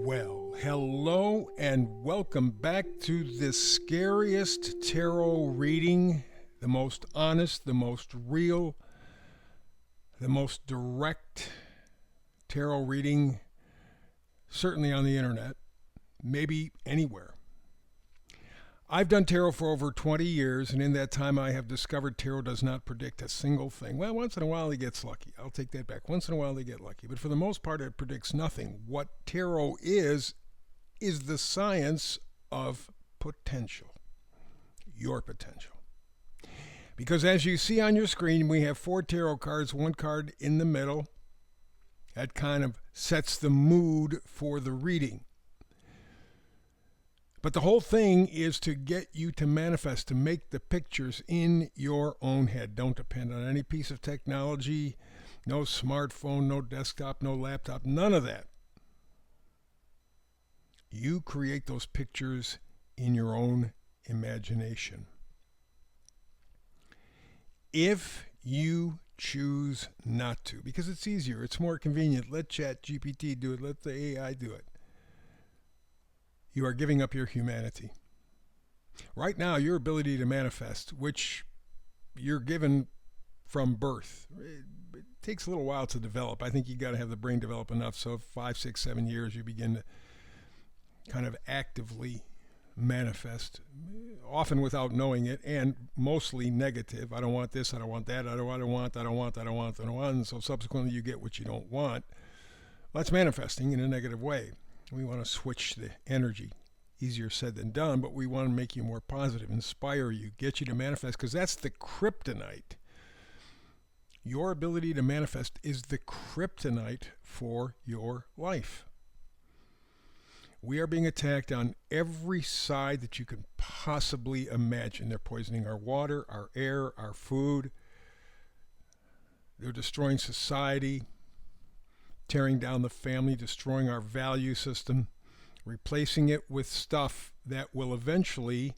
Well, hello and welcome back to the scariest tarot reading, the most honest, the most real, the most direct tarot reading, certainly on the internet, maybe anywhere. I've done tarot for over 20 years, and in that time I have discovered tarot does not predict a single thing. Well, once in a while he gets lucky. I'll take that back. Once in a while they get lucky. But for the most part, it predicts nothing. What tarot is the science of potential. Your potential. Because as you see on your screen, we have 4 tarot cards, 1 card in the middle. That kind of sets the mood for the reading. But the whole thing is to get you to manifest, to make the pictures in your own head. Don't depend on any piece of technology, no smartphone, no desktop, no laptop, none of that. You create those pictures in your own imagination. If you choose not to, because it's easier, it's more convenient, let ChatGPT do it, let the AI do it. You are giving up your humanity. Right now, your ability to manifest, which you're given from birth, it takes a little while to develop. I think you got to have the brain develop enough, so 5, 6, 7 years you begin to kind of actively manifest, often without knowing it, and mostly negative. I don't want this, I don't want that, I don't want, and so subsequently you get what you don't want. Well, that's manifesting in a negative way. We want to switch the energy. Easier said than done, but we want to make you more positive, inspire you, get you to manifest, because that's the kryptonite. Your ability to manifest is the kryptonite for your life. We are being attacked on every side that you can possibly imagine. They're poisoning our water, our air, our food. They're destroying society, tearing down the family, destroying our value system, replacing it with stuff that will eventually,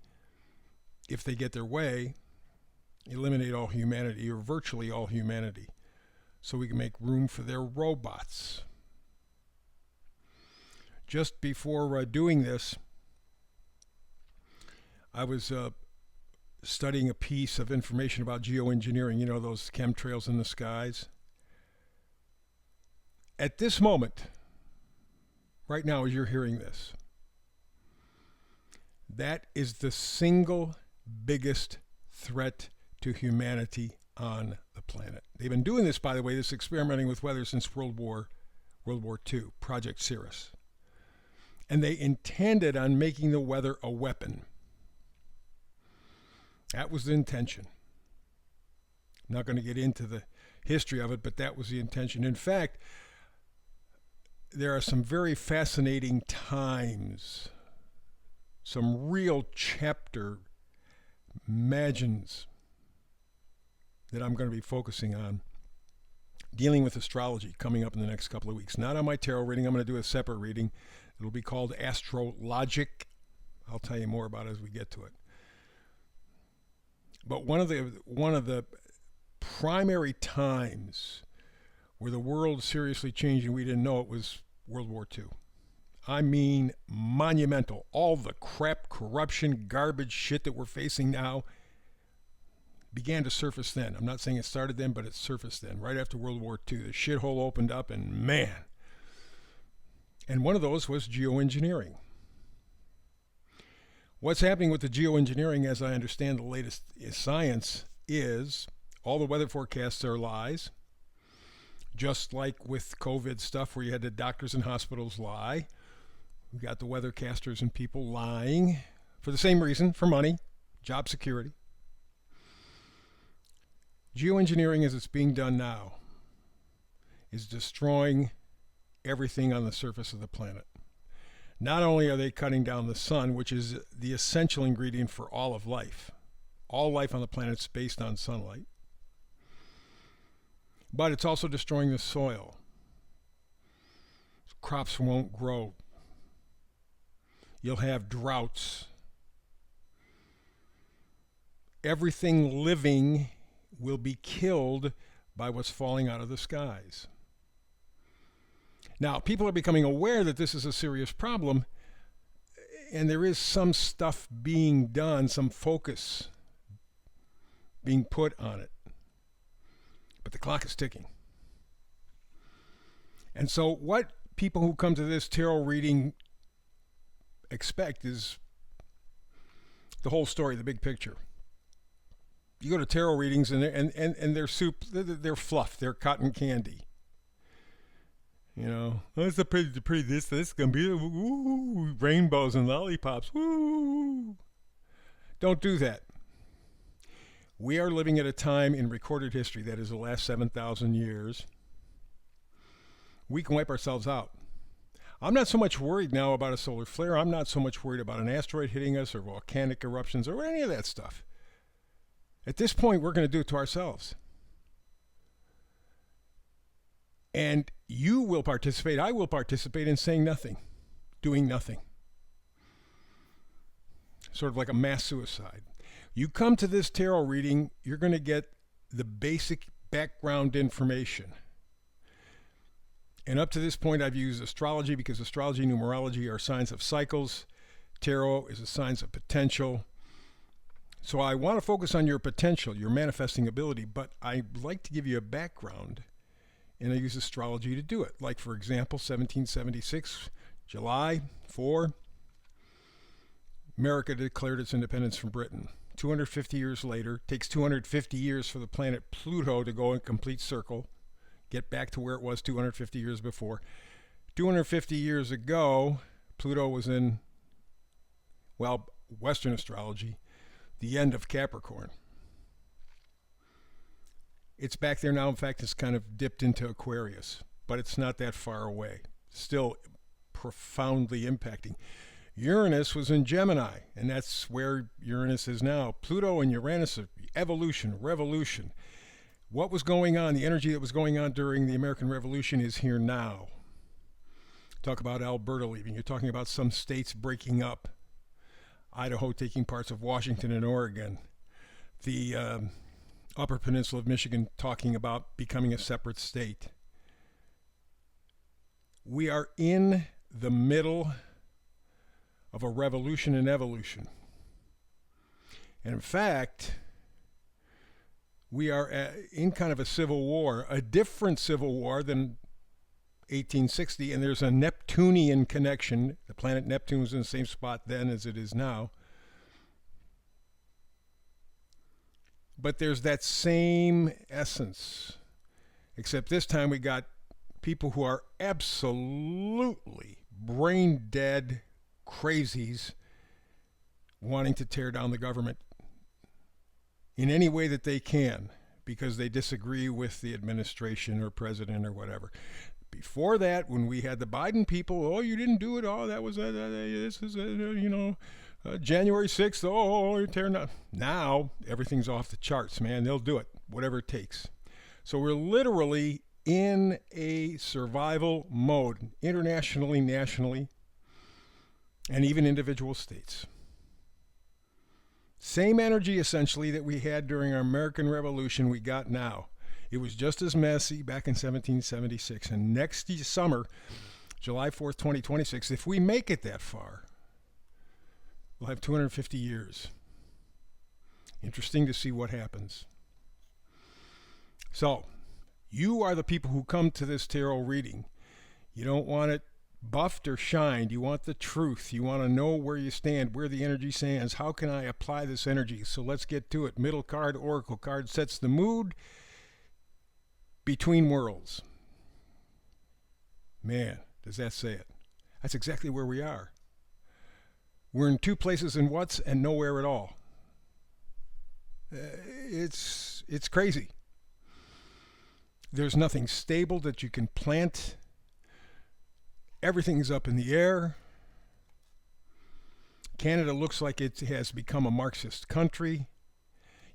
if they get their way, eliminate all humanity, or virtually all humanity, so we can make room for their robots. Just before doing this, I was studying a piece of information about geoengineering, those chemtrails in the skies. At this moment, right now as you're hearing this, that is the single biggest threat to humanity on the planet. They've been doing this, by the way, this experimenting with weather since World War II, Project Cirrus. And they intended on making the weather a weapon. That was the intention. I'm not going to get into the history of it, but that was the intention. In fact, there are some very fascinating times, some real chapter imagines that I'm going to be focusing on, dealing with astrology coming up in the next couple of weeks. Not on my tarot reading. I'm going to do a separate reading. It'll be called Astrologic. I'll tell you more about it as we get to it. But one of the primary times where the world seriously changed and we didn't know it was World War II. I mean, monumental. All the crap, corruption, garbage shit that we're facing now began to surface then. I'm not saying it started then, but it surfaced then. Right after World War II, the shithole opened up, and man. And one of those was geoengineering. What's happening with the geoengineering, as I understand the latest science, is all the weather forecasts are lies. Just like with COVID stuff where you had the doctors and hospitals lie. We got the weathercasters and people lying for the same reason, for money, job security. Geoengineering, as it's being done now, is destroying everything on the surface of the planet. Not only are they cutting down the sun, which is the essential ingredient for all of life. All life on the planet is based on sunlight. But it's also destroying the soil. Crops won't grow. You'll have droughts. Everything living will be killed by what's falling out of the skies. Now, people are becoming aware that this is a serious problem, and there is some stuff being done, some focus being put on it. But the clock is ticking. And so what people who come to this tarot reading expect is the whole story, the big picture. You go to tarot readings and they're soup, they're fluff, they're cotton candy. You know, that's the pretty this is gonna be woo, rainbows and lollipops. Woo! Don't do that. We are living at a time in recorded history that is the last 7,000 years. We can wipe ourselves out. I'm not so much worried now about a solar flare. I'm not so much worried about an asteroid hitting us or volcanic eruptions or any of that stuff. At this point, we're going to do it to ourselves. And you will participate, I will participate in saying nothing, doing nothing. Sort of like a mass suicide. You come to this tarot reading, you're going to get the basic background information. And up to this point, I've used astrology because astrology and numerology are signs of cycles. Tarot is a signs of potential. So I want to focus on your potential, your manifesting ability, but I'd like to give you a background, and I use astrology to do it. Like, for example, 1776, July 4, America declared its independence from Britain. 250 years later, takes 250 years for the planet Pluto to go in complete circle, get back to where it was 250 years before. 250 years ago, Pluto was in, well, Western astrology, the end of Capricorn. It's back there now. In fact, it's kind of dipped into Aquarius, but it's not that far away. Still profoundly impacting. Uranus was in Gemini, and that's where Uranus is now. Pluto and Uranus are evolution, revolution. What was going on, the energy that was going on during the American Revolution is here now. Talk about Alberta leaving. You're talking about some states breaking up. Idaho taking parts of Washington and Oregon. The Upper Peninsula of Michigan talking about becoming a separate state. We are in the middle of a revolution and evolution. And in fact, we are in kind of a civil war, a different civil war than 1860, and there's a Neptunian connection. The planet Neptune was in the same spot then as it is now. But there's that same essence, except this time we got people who are absolutely brain dead crazies wanting to tear down the government in any way that they can because they disagree with the administration or president or whatever. Before that, when we had the Biden people, oh, you didn't do it. Oh, that was, this is, January 6th. Oh, you're tearing down. Now, everything's off the charts, man. They'll do it, whatever it takes. So we're literally in a survival mode, internationally, nationally, and even individual states. Same energy, essentially, that we had during our American Revolution we got now. It was just as messy back in 1776. And next summer, July 4th, 2026, if we make it that far, we'll have 250 years. Interesting to see what happens. So, you are the people who come to this tarot reading. You don't want it buffed or shined. You want the truth. You want to know where you stand, where the energy stands. How can I apply this energy? So let's get to it. Middle card, Oracle card, sets the mood. Between worlds. Man, does that say it? That's exactly where we are. We're in two places in what's and nowhere at all. It's crazy. There's nothing stable that you can plant. Everything's up in the air. Canada looks like it has become a Marxist country.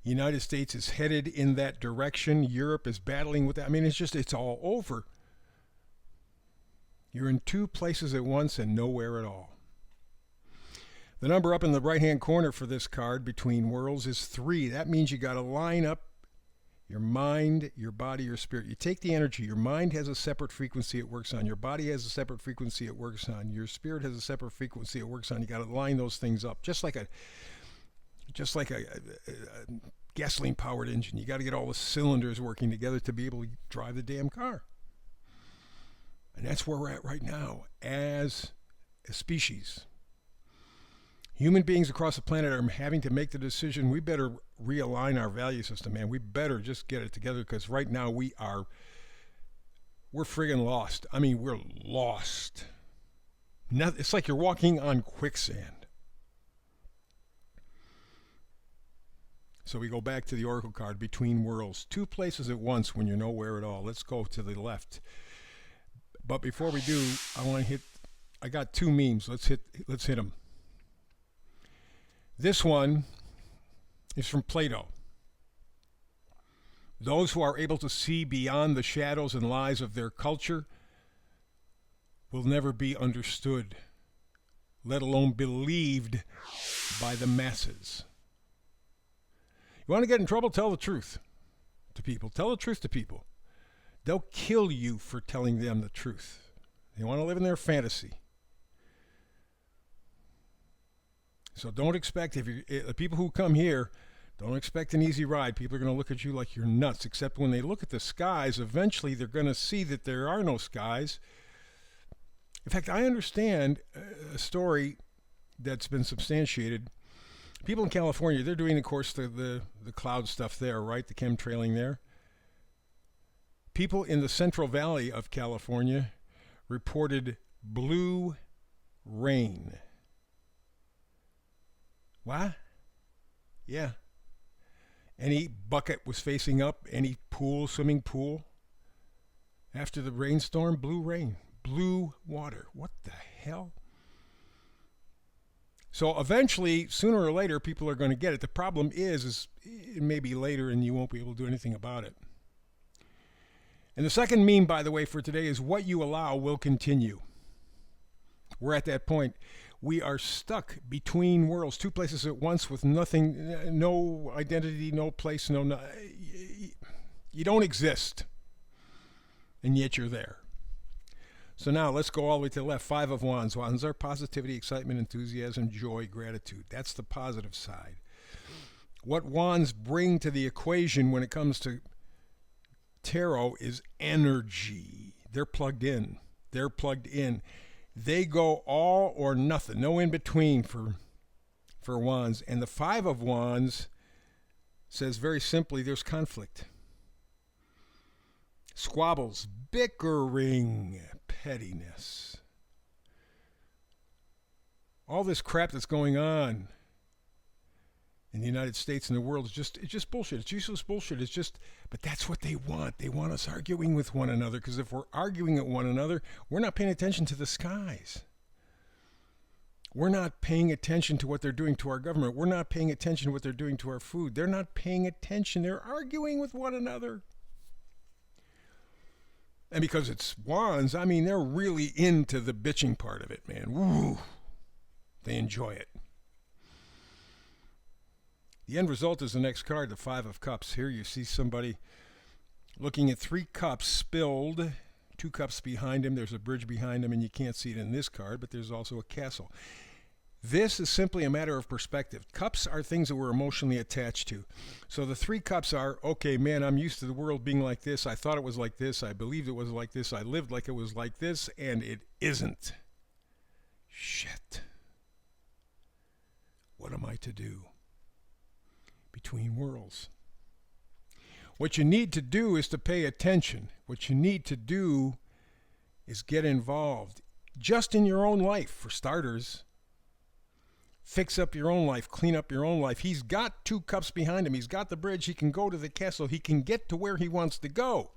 United States is headed in that direction. Europe is battling with that. I mean, it's all over. You're in two places at once and nowhere at all. The number up in the right-hand corner for this card, Between Worlds, is 3. That means you got to line up Your mind, your body, your spirit. You take the energy. Your mind has a separate frequency it works on. Your body has a separate frequency it works on. Your spirit has a separate frequency it works on. You got to line those things up, just like a gasoline-powered engine. You got to get all the cylinders working together to be able to drive the damn car. And that's where we're at right now as a species. Human beings across the planet are having to make the decision, we better realign our value system, man. We better just get it together, because right now we're friggin' lost. I mean, we're lost. It's like you're walking on quicksand. So we go back to the Oracle card, Between Worlds. Two places at once when you're nowhere at all. Let's go to the left. But before we do, I got two memes. Let's hit them. This one is from Plato. Those who are able to see beyond the shadows and lies of their culture will never be understood, let alone believed by the masses. You want to get in trouble? Tell the truth to people. Tell the truth to people. They'll kill you for telling them the truth. They want to live in their fantasy. So don't expect, the people who come here, don't expect an easy ride. People are going to look at you like you're nuts, except when they look at the skies, eventually they're going to see that there are no skies. In fact, I understand a story that's been substantiated. People in California, they're doing, of course, the cloud stuff there, right? The chemtrailing there. People in the Central Valley of California reported blue rain. What? Yeah. Any bucket was facing up, any swimming pool. After the rainstorm, blue rain, blue water. What the hell? So eventually, sooner or later, people are going to get it. The problem is it may be later and you won't be able to do anything about it. And the second meme, by the way, for today is what you allow will continue. We're at that point. We are stuck between worlds, two places at once with nothing, no identity, no place, you don't exist. And yet you're there. So now let's go all the way to the left. Five of Wands. Wands are positivity, excitement, enthusiasm, joy, gratitude. That's the positive side. What Wands bring to the equation when it comes to tarot is energy. They're plugged in. They go all or nothing, no in between for Wands. And the Five of Wands says very simply, there's conflict. Squabbles, bickering, pettiness. All this crap that's going on in the United States and the world it's just bullshit. It's useless bullshit. But that's what they want. They want us arguing with one another, because if we're arguing at one another, we're not paying attention to the skies. We're not paying attention to what they're doing to our government. We're not paying attention to what they're doing to our food. They're not paying attention. They're arguing with one another. And because it's Wands, I mean, they're really into the bitching part of it, man. Woo! They enjoy it. The end result is the next card, the Five of Cups. Here you see somebody looking at 3 cups spilled, 2 cups behind him. There's a bridge behind him, and you can't see it in this card, but there's also a castle. This is simply a matter of perspective. Cups are things that we're emotionally attached to. So the 3 cups are, okay, man, I'm used to the world being like this. I thought it was like this. I believed it was like this. I lived like it was like this, and it isn't. Shit. What am I to do? Between worlds. What you need to do is to pay attention. What you need to do is get involved. Just in your own life, for starters. Fix up your own life. Clean up your own life. He's got 2 cups behind him. He's got the bridge. He can go to the castle. He can get to where he wants to go.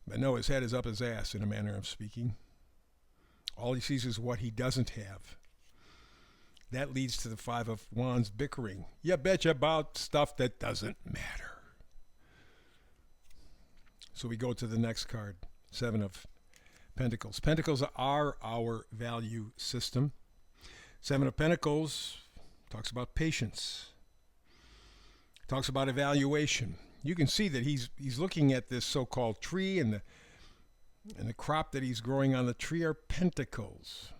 But no, his head is up his ass, in a manner of speaking. All he sees is what he doesn't have. That leads to the Five of Wands bickering. You betcha about stuff that doesn't matter. So we go to the next card, 7 of Pentacles. Pentacles are our value system. 7 of Pentacles talks about patience. Talks about evaluation. you can see that he's looking at this so-called tree, and the crop that he's growing on the tree are pentacles.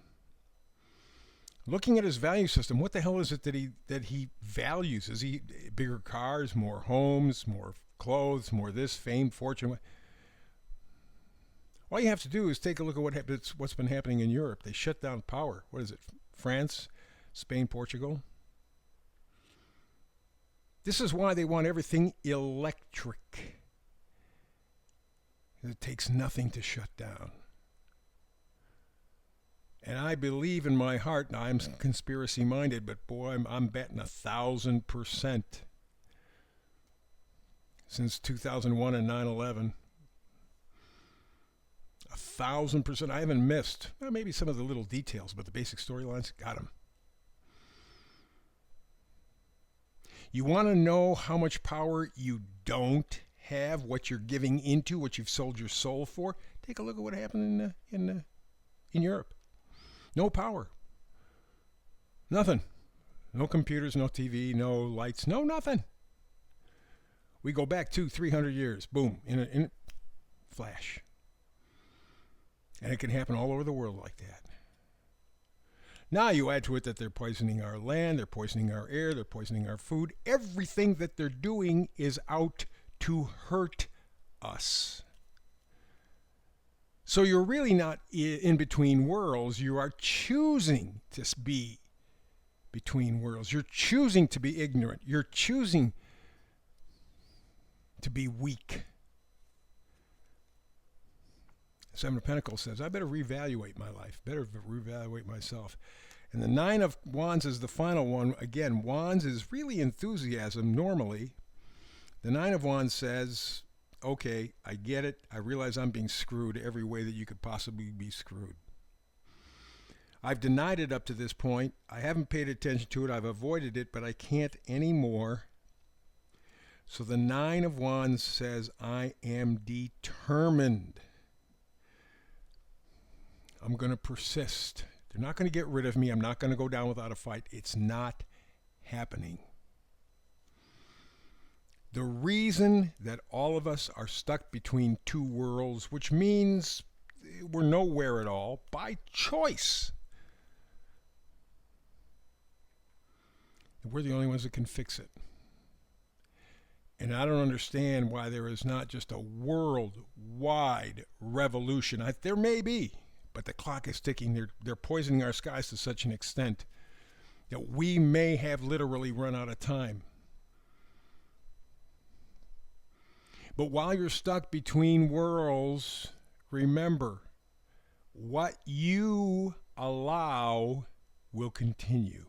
Looking at his value system, what the hell is it that he values? Is he bigger cars, more homes, more clothes, more this, fame, fortune? All you have to do is take a look at what's been happening in Europe. They shut down power. What is it? France, Spain, Portugal. This is why they want everything electric. It takes nothing to shut down. And I believe in my heart, now I'm conspiracy minded, but boy, I'm betting 1,000% since 2001 and 9/11. 1,000%. I haven't missed maybe some of the little details, but the basic storylines, got them. You want to know how much power you don't have, what you're giving into, what you've sold your soul for? Take a look at what happened in Europe. No power. Nothing. No computers, no TV, no lights, no nothing. We go back 200-300 years. Boom. In a flash. And it can happen all over the world like that. Now you add to it that they're poisoning our land, they're poisoning our air, they're poisoning our food. Everything that they're doing is out to hurt us. So you're really not in between worlds. You are choosing to be between worlds. You're choosing to be ignorant. You're choosing to be weak. Seven of Pentacles says, I better reevaluate my life, better reevaluate myself. And the Nine of Wands is the final one. Again, Wands is really enthusiasm normally. The Nine of Wands says, okay, I get it. I realize I'm being screwed every way that you could possibly be screwed. I've denied it up to this point. I haven't paid attention to it. I've avoided it, but I can't anymore. So the Nine of Wands says, I am determined. I'm going to persist. They're not going to get rid of me. I'm not going to go down without a fight. It's not happening. The reason that all of us are stuck between two worlds, which means we're nowhere at all, by choice. We're the only ones that can fix it. And I don't understand why there is not just a worldwide revolution. There may be, but the clock is ticking. They're poisoning our skies to such an extent that we may have literally run out of time. But while you're stuck between worlds, remember, what you allow will continue.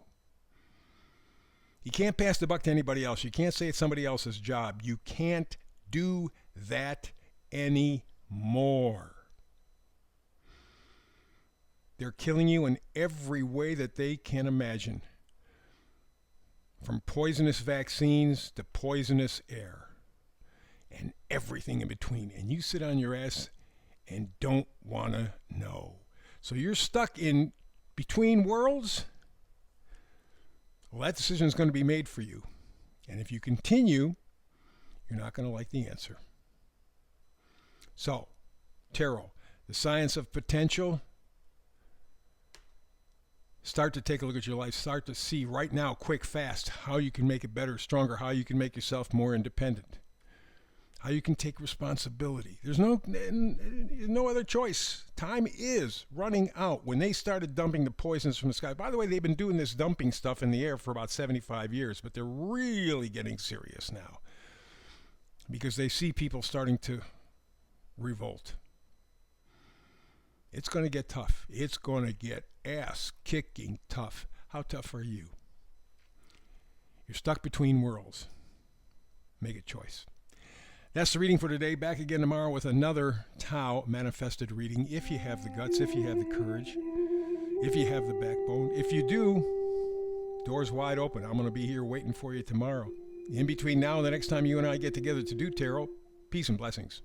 You can't pass the buck to anybody else. You can't say it's somebody else's job. You can't do that anymore. They're killing you in every way that they can imagine. From poisonous vaccines to poisonous air. And everything in between. And you sit on your ass and don't want to know. So you're stuck in between worlds. Well, that decision is going to be made for you. And if you continue, you're not going to like the answer. So, tarot, the science of potential. Start to take a look at your life. Start to see right now, quick, fast, how you can make it better, stronger, how you can make yourself more independent. How you can take responsibility. There's no other choice. Time is running out. When they started dumping the poisons from the sky, by the way, they've been doing this dumping stuff in the air for about 75 years, but they're really getting serious now because they see people starting to revolt. It's going to get tough. It's going to get ass-kicking tough. How tough are you? You're stuck between worlds. Make a choice. That's the reading for today. Back again tomorrow with another Tao manifested reading. If you have the guts, if you have the courage, if you have the backbone. If you do, doors wide open. I'm going to be here waiting for you tomorrow. In between now and the next time you and I get together to do tarot, peace and blessings.